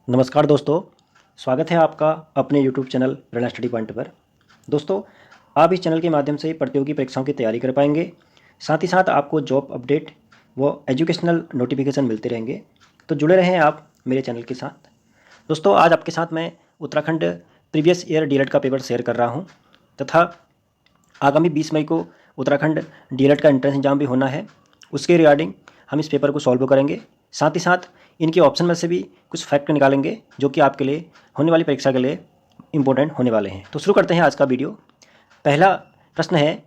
नमस्कार दोस्तों, स्वागत है आपका अपने YouTube चैनल प्रेरणा स्टडी पॉइंट पर। दोस्तों, आप इस चैनल के माध्यम से प्रतियोगी परीक्षाओं की तैयारी कर पाएंगे। साथ ही साथ आपको जॉब अपडेट व एजुकेशनल नोटिफिकेशन मिलते रहेंगे। तो जुड़े रहें आप मेरे चैनल के साथ। दोस्तों, आज आपके साथ मैं उत्तराखंड प्रीवियस ईयर डीएलएड का पेपर शेयर कर रहा हूँ तथा आगामी 20 मई को उत्तराखंड डीएलएड का एंट्रेंस एग्जाम भी होना है। उसके रिगार्डिंग हम इस पेपर को सॉल्व करेंगे। साथ ही साथ इनके ऑप्शन में से भी कुछ फैक्ट निकालेंगे जो कि आपके लिए होने वाली परीक्षा के लिए इम्पोर्टेंट होने वाले हैं। तो शुरू करते हैं आज का वीडियो। पहला प्रश्न है,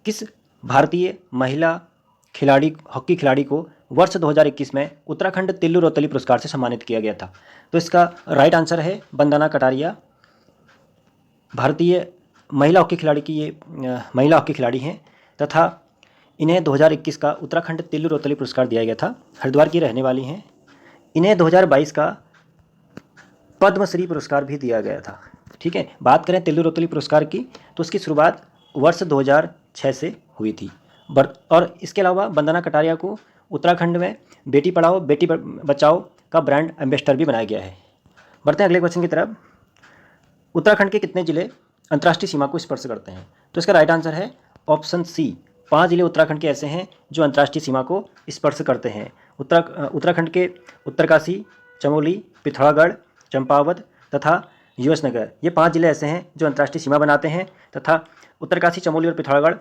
किस भारतीय महिला खिलाड़ी हॉकी खिलाड़ी को वर्ष 2021 में उत्तराखंड तिल्लू रोतली पुरस्कार से सम्मानित किया गया था? तो इसका राइट आंसर है वंदना कटारिया। भारतीय महिला हॉकी खिलाड़ी की ये महिला हॉकी खिलाड़ी हैं तथा इन्हें 2021 का उत्तराखंड तिल्लू रोतली पुरस्कार दिया गया था। हरिद्वार की रहने वाली हैं। इन्हें 2022 का पद्मश्री पुरस्कार भी दिया गया था। ठीक है, बात करें तिल्लू रोतली पुरस्कार की तो उसकी शुरुआत वर्ष 2006 से हुई थी। और इसके अलावा वंदना कटारिया को उत्तराखंड में बेटी पढ़ाओ बेटी बचाओ का ब्रांड एम्बेसडर भी बनाया गया है। बढ़ते हैं अगले क्वेश्चन की तरफ। उत्तराखंड के कितने जिले अंतर्राष्ट्रीय सीमा को स्पर्श करते हैं? तो इसका राइट आंसर है ऑप्शन सी। 5 जिले उत्तराखंड के ऐसे हैं जो अंतर्राष्ट्रीय सीमा को स्पर्श करते हैं। उत्तराखंड के उत्तरकाशी, चमोली, पिथौरागढ़, चंपावत तथा यूएस नगर, ये 5 जिले ऐसे हैं जो अंतर्राष्ट्रीय सीमा बनाते हैं तथा उत्तरकाशी, चमोली और पिथौरागढ़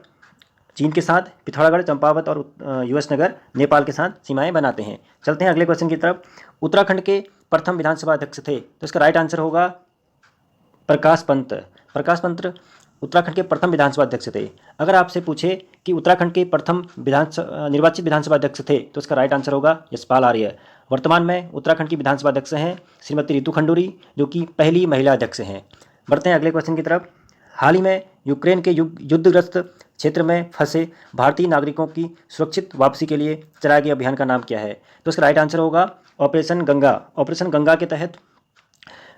चीन के साथ, पिथौरागढ़, चंपावत और यूएस नगर नेपाल के साथ सीमाएं बनाते हैं। चलते हैं अगले क्वेश्चन की तरफ। उत्तराखंड के प्रथम विधानसभा अध्यक्ष थे, तो इसका राइट आंसर होगा प्रकाश पंत। प्रकाश पंत उत्तराखंड के प्रथम विधानसभा अध्यक्ष थे। अगर आपसे पूछे कि उत्तराखंड के प्रथम निर्वाचित विधानसभा अध्यक्ष थे तो इसका राइट आंसर होगा यशपाल आर्य। वर्तमान में उत्तराखंड की विधानसभा अध्यक्ष हैं श्रीमती रितु खंडूरी, जो कि पहली महिला अध्यक्ष हैं। बढ़ते हैं अगले क्वेश्चन की तरफ। हाल ही में यूक्रेन के युद्धग्रस्त क्षेत्र में फंसे भारतीय नागरिकों की सुरक्षित वापसी के लिए चलाए गए अभियान का नाम क्या है? तो इसका राइट आंसर होगा ऑपरेशन गंगा। ऑपरेशन गंगा के तहत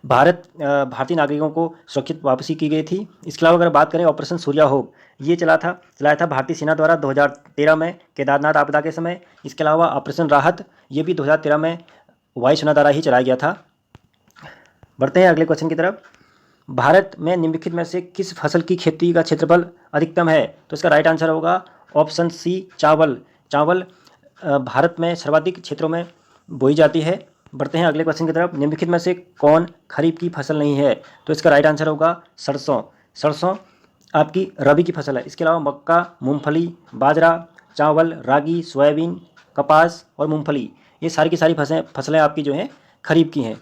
भारतीय नागरिकों को सुरक्षित वापसी की गई थी। इसके अलावा अगर बात करें ऑपरेशन सूर्या होप, ये चलाया था भारतीय सेना द्वारा 2013 में केदारनाथ आपदा के समय। इसके अलावा ऑपरेशन राहत, ये भी 2013 में वायुसेना द्वारा ही चलाया गया था। बढ़ते हैं अगले क्वेश्चन की तरफ। भारत में निम्नलिखित में से किस फसल की खेती का क्षेत्रफल अधिकतम है? तो इसका राइट आंसर होगा ऑप्शन सी, चावल। चावल भारत में सर्वाधिक क्षेत्रों में बोई जाती है। बढ़ते हैं अगले क्वेश्चन की तरफ। निम्नलिखित में से कौन खरीफ की फसल नहीं है? तो इसका राइट आंसर होगा सरसों। सरसों आपकी रबी की फसल है। इसके अलावा मक्का, मूंगफली, बाजरा, चावल, रागी, सोयाबीन, कपास और मूंगफली, ये सारी की सारी फसलें आपकी जो हैं खरीफ की हैं।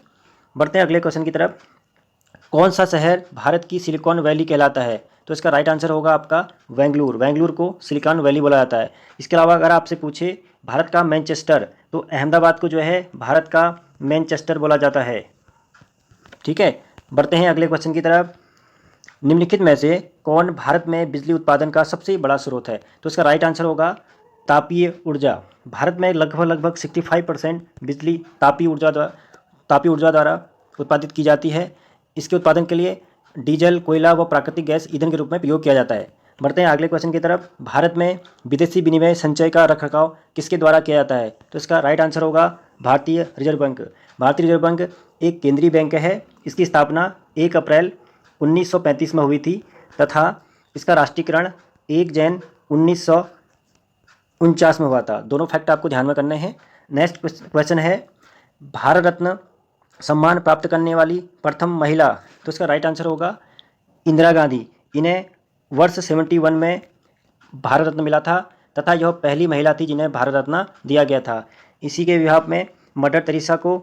बढ़ते हैं अगले क्वेश्चन की तरफ। कौन सा शहर भारत की सिलिकॉन वैली कहलाता है? तो इसका राइट आंसर होगा आपका बेंगलुरु। बेंगलुरु को सिलिकॉन वैली बोला जाता है। इसके अलावा अगर आपसे पूछे भारत का मैनचेस्टर, तो अहमदाबाद को जो है भारत का मैनचेस्टर बोला जाता है। ठीक है, बढ़ते हैं अगले क्वेश्चन की तरफ। निम्नलिखित में से कौन भारत में बिजली उत्पादन का सबसे बड़ा स्रोत है? तो इसका राइट आंसर होगा तापीय ऊर्जा। भारत में लगभग 65% बिजली तापीय ऊर्जा द्वारा उत्पादित की जाती है। इसके उत्पादन के लिए डीजल, कोयला व प्राकृतिक गैस ईंधन के रूप में प्रयोग किया जाता है। बढ़ते हैं अगले क्वेश्चन की तरफ। भारत में विदेशी विनिमय संचय का रखरखाव किसके द्वारा किया जाता है? तो इसका राइट आंसर होगा भारतीय रिजर्व बैंक। भारतीय रिजर्व बैंक एक केंद्रीय बैंक है। इसकी स्थापना 1 अप्रैल 1935 में हुई थी तथा इसका राष्ट्रीयकरण 1 जनवरी 1949 में हुआ था। दोनों फैक्ट आपको ध्यान में करने हैं। नेक्स्ट क्वेश्चन है, भारत रत्न सम्मान प्राप्त करने वाली प्रथम महिला, तो इसका राइट आंसर होगा इंदिरा गांधी। इन्हें वर्ष 71 में भारत रत्न मिला था तथा यह पहली महिला थी जिन्हें भारत रत्न दिया गया था। इसी के विभाग में मदर तेरेसा को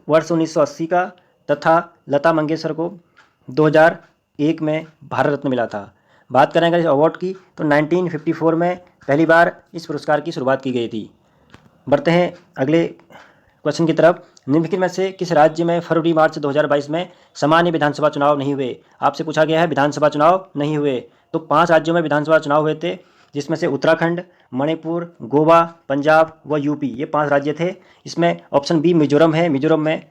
वर्ष 1980 का तथा लता मंगेशकर को 2001 में भारत रत्न मिला था। बात करें अगर इस अवार्ड की तो 1954 में पहली बार इस पुरस्कार की शुरुआत की गई थी। बढ़ते हैं अगले क्वेश्चन की तरफ। निम्नलिखित में से किस राज्य में फरवरी-मार्च 2022 में सामान्य विधानसभा चुनाव नहीं हुए? आपसे पूछा गया है विधानसभा चुनाव नहीं हुए, तो 5 राज्यों में विधानसभा चुनाव हुए थे, जिसमें से उत्तराखंड, मणिपुर, गोवा, पंजाब व यूपी, ये 5 राज्य थे। इसमें ऑप्शन बी मिजोरम है। मिजोरम में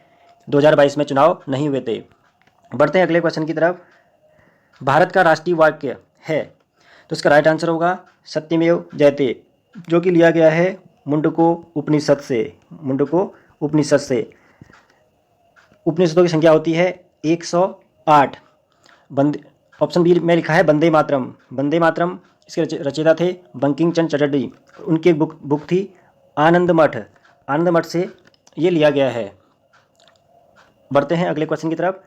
2022 में चुनाव नहीं हुए थे। बढ़ते हैं अगले क्वेश्चन की तरफ। भारत का राष्ट्रीय वाक्य है, तो इसका राइट आंसर होगा सत्यमेव जयते, जो कि लिया गया है मुंडको उपनिषद से। मुंडको उपनिषद से उपनिषदों की संख्या होती है 108। बंदे ऑप्शन बी में लिखा है वंदे मातरम। वंदे मातरम इसके रचयिता थे बंकिम चंद्र चटर्जी। उनकी एक बुक थी आनंद मठ। आनंद मठ से ये लिया गया है। बढ़ते हैं अगले क्वेश्चन की तरफ।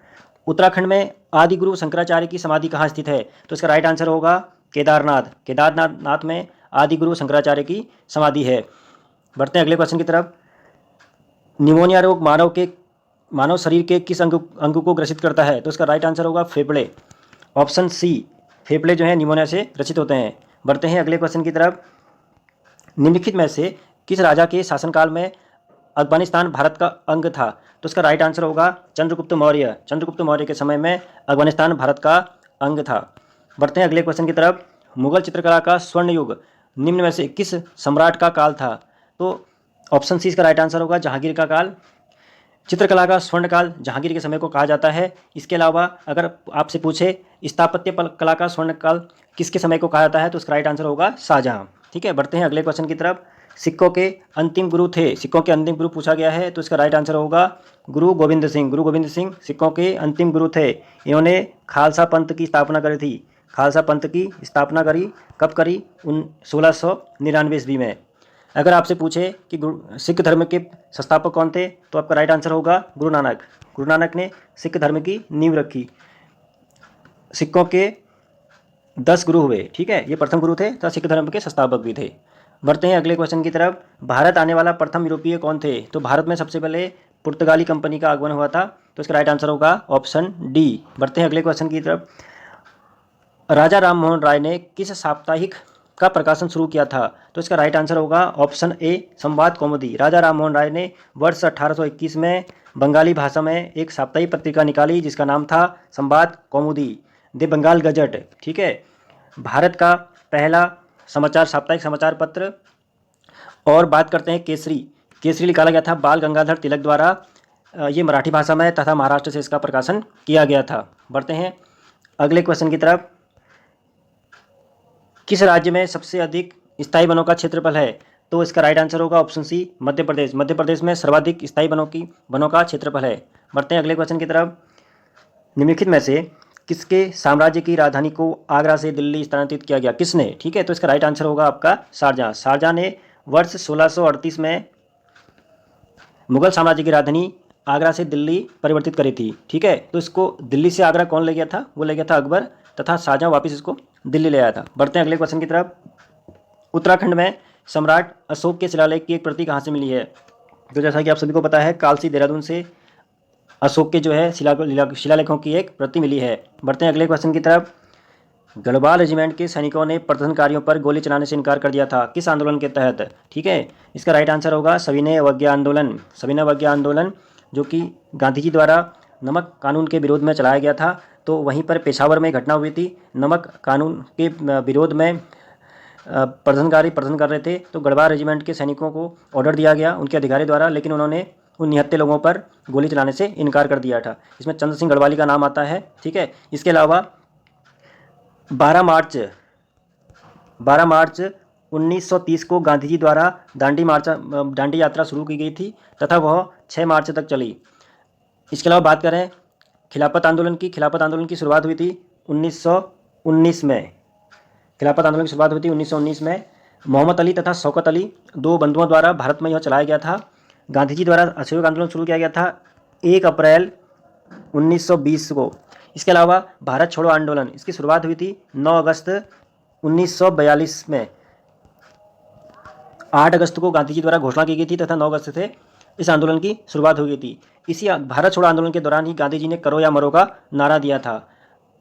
उत्तराखंड में आदि गुरु शंकराचार्य की समाधि कहाँ स्थित है? तो इसका राइट आंसर होगा केदारनाथ। केदारनाथ में आदि गुरु शंकराचार्य की समाधि है। बढ़ते हैं अगले क्वेश्चन की तरफ। निमोनिया रोग मानव शरीर के किस अंग को ग्रसित करता है? तो इसका राइट आंसर होगा फेफड़े। ऑप्शन सी, फेफड़े जो हैं निमोनिया से ग्रसित होते हैं। बढ़ते हैं अगले क्वेश्चन की तरफ। निम्नलिखित में से किस राजा के शासनकाल में अफगानिस्तान भारत का अंग था? तो इसका राइट आंसर होगा चंद्रगुप्त मौर्य। चंद्रगुप्त मौर्य के समय में अफगानिस्तान भारत का अंग था। बढ़ते हैं अगले क्वेश्चन की तरफ। मुगल चित्रकला का स्वर्ण युग निम्न में से किस सम्राट का काल था? तो ऑप्शन सी इसका राइट आंसर होगा जहांगीर का काल। चित्रकला का स्वर्णकाल जहांगीर के समय को कहा जाता है। इसके अलावा अगर आपसे पूछे स्थापत्य कला का स्वर्णकाल किसके समय को कहा जाता है, तो इसका राइट आंसर होगा शाहजहां। ठीक है, बढ़ते हैं अगले क्वेश्चन की तरफ। सिक्कों के अंतिम गुरु थे, सिक्कों के अंतिम गुरु पूछा गया है, तो इसका राइट आंसर होगा गुरु गोविंद सिंह। गुरु गोविंद सिंह सिक्कों के अंतिम गुरु थे। इन्होंने खालसा पंथ की स्थापना करी थी। खालसा पंथ की स्थापना करी कब करी? 1699 ईस्वी में। अगर आपसे पूछे कि सिख धर्म के संस्थापक कौन थे, तो आपका राइट आंसर होगा गुरु नानक। गुरु नानक ने सिख धर्म की नींव रखी। सिखों के 10 गुरु हुए। ठीक है, ये प्रथम गुरु थे तथा सिख धर्म के संस्थापक भी थे। बढ़ते हैं अगले क्वेश्चन की तरफ। भारत आने वाला प्रथम यूरोपीय कौन थे? तो भारत में सबसे पहले पुर्तगाली कंपनी का आगमन हुआ था, तो इसका राइट आंसर होगा ऑप्शन डी। बढ़ते हैं अगले क्वेश्चन की तरफ। राजा राम मोहन राय ने किस साप्ताहिक का प्रकाशन शुरू किया था? तो इसका राइट आंसर होगा ऑप्शन ए संवाद कौमुदी। राजा राम मोहन राय ने वर्ष 1821 में बंगाली भाषा में एक साप्ताहिक पत्रिका निकाली जिसका नाम था संवाद कौमुदी, द बंगाल गजट। ठीक है, भारत का पहला साप्ताहिक समाचार पत्र। और बात करते हैं केसरी। केसरी निकाला गया था बाल गंगाधर तिलक द्वारा। ये मराठी भाषा में तथा महाराष्ट्र से इसका प्रकाशन किया गया था। बढ़ते हैं अगले क्वेश्चन की तरफ। किस राज्य में सबसे अधिक स्थायी वनों का क्षेत्रफल है? तो इसका राइट आंसर होगा ऑप्शन सी मध्य प्रदेश। मध्य प्रदेश में सर्वाधिक स्थायी वनों का क्षेत्रफल है। बढ़ते हैं अगले क्वेश्चन की तरफ। निम्नलिखित में से किसके साम्राज्य की राजधानी को आगरा से दिल्ली स्थानांतरित किया गया? किसने? ठीक है, तो इसका राइट आंसर होगा आपका शाहजहां। शाहजहां ने वर्ष 1638 में मुगल साम्राज्य की राजधानी आगरा से दिल्ली परिवर्तित करी थी। ठीक है, तो इसको दिल्ली से आगरा कौन ले गया था? वो ले गया था अकबर, तथा शाहजहां वापस इसको दिल्ली ले आया था। बढ़ते हैं अगले क्वेश्चन की तरफ। उत्तराखंड में सम्राट अशोक के शिलालेख की एक प्रति कहाँ से मिली है? तो जैसा कि आप सभी को पता है, कालसी देहरादून से अशोक के जो है शिलालेखों की एक प्रति मिली है। बढ़ते हैं अगले क्वेश्चन की तरफ। गढ़वाल रेजिमेंट के सैनिकों ने प्रदर्शनकारियों पर गोली चलाने से इनकार कर दिया था, किस आंदोलन के तहत? ठीक है, इसका राइट आंसर होगा सविनय अवज्ञा आंदोलन। सविनय अवज्ञा आंदोलन जो कि गांधी जी द्वारा नमक कानून के विरोध में चलाया गया था। तो वहीं पर पेशावर में घटना हुई थी। नमक कानून के विरोध में प्रदर्शनकारी प्रदर्शन कर रहे थे, तो गढ़वाल रेजिमेंट के सैनिकों को ऑर्डर दिया गया उनके अधिकारी द्वारा, लेकिन उन्होंने उन निहत्थे लोगों पर गोली चलाने से इनकार कर दिया था। इसमें चंद्र सिंह गढ़वाली का नाम आता है। ठीक है, इसके अलावा 12 मार्च 1930 को गांधी जी द्वारा दांडी यात्रा शुरू की गई थी तथा वह 6 मार्च तक चली। इसके अलावा बात करें खिलाफत आंदोलन की शुरुआत हुई थी 1919 में। खिलाफत आंदोलन की शुरुआत हुई थी 1919 में। मोहम्मद अली तथा शौकत अली दो बंधुओं द्वारा भारत में यह चलाया गया था। गांधी जी द्वारा असहयोग आंदोलन शुरू किया गया था 1 अप्रैल 1920 को। इसके अलावा भारत छोड़ो आंदोलन, इसकी शुरुआत हुई थी 9 अगस्त 1942 में। 8 अगस्त को गांधी जी द्वारा घोषणा की गई थी तथा 9 अगस्त से इस आंदोलन की शुरुआत हो गई थी। इसी भारत छोड़ो आंदोलन के दौरान ही गांधी जी ने करो या मरो का नारा दिया था।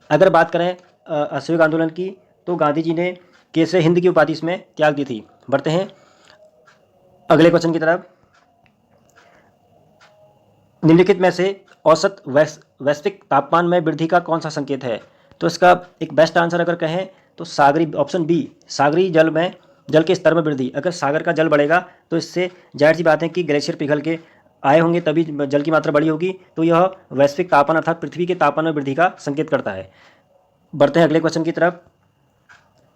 अगर बात करें असहयोग आंदोलन की, तो गांधी जी ने केसरे हिंद की उपाधि इसमें त्याग दी थी। बढ़ते हैं अगले क्वेश्चन की तरफ। निम्नलिखित में से औसत वैश्विक तापमान में वृद्धि का कौन सा संकेत है? तो इसका एक बेस्ट आंसर अगर कहें तो ऑप्शन बी सागरी जल के स्तर में वृद्धि। अगर सागर का जल बढ़ेगा तो इससे जाहिर सी बात है कि ग्लेशियर पिघल के आए होंगे, तभी जल की मात्रा बड़ी होगी, तो यह वैश्विक तापमान अर्थात पृथ्वी के तापमान में वृद्धि का संकेत करता है। बढ़ते हैं अगले क्वेश्चन की तरफ।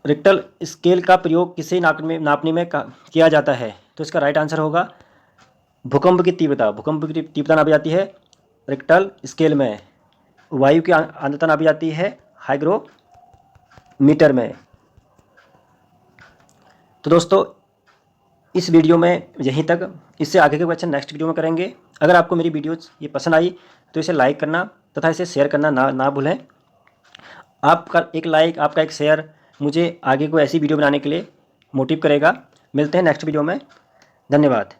रिक्टर स्केल का प्रयोग किसे नापने में किया जाता है? तो इसका राइट आंसर होगा भूकंप की तीव्रता नापी जाती है रिक्टर स्केल में। वायु की आर्द्रता नापी जाती है हाइग्रोमीटर में। तो दोस्तों इस वीडियो में यहीं तक। इससे आगे के क्वेश्चन नेक्स्ट वीडियो में करेंगे। अगर आपको मेरी वीडियोज़ ये पसंद आई तो इसे लाइक करना तथा इसे शेयर करना ना भूलें। आपका एक लाइक, आपका एक शेयर मुझे आगे कोई ऐसी वीडियो बनाने के लिए मोटिव करेगा। मिलते हैं नेक्स्ट वीडियो में। धन्यवाद।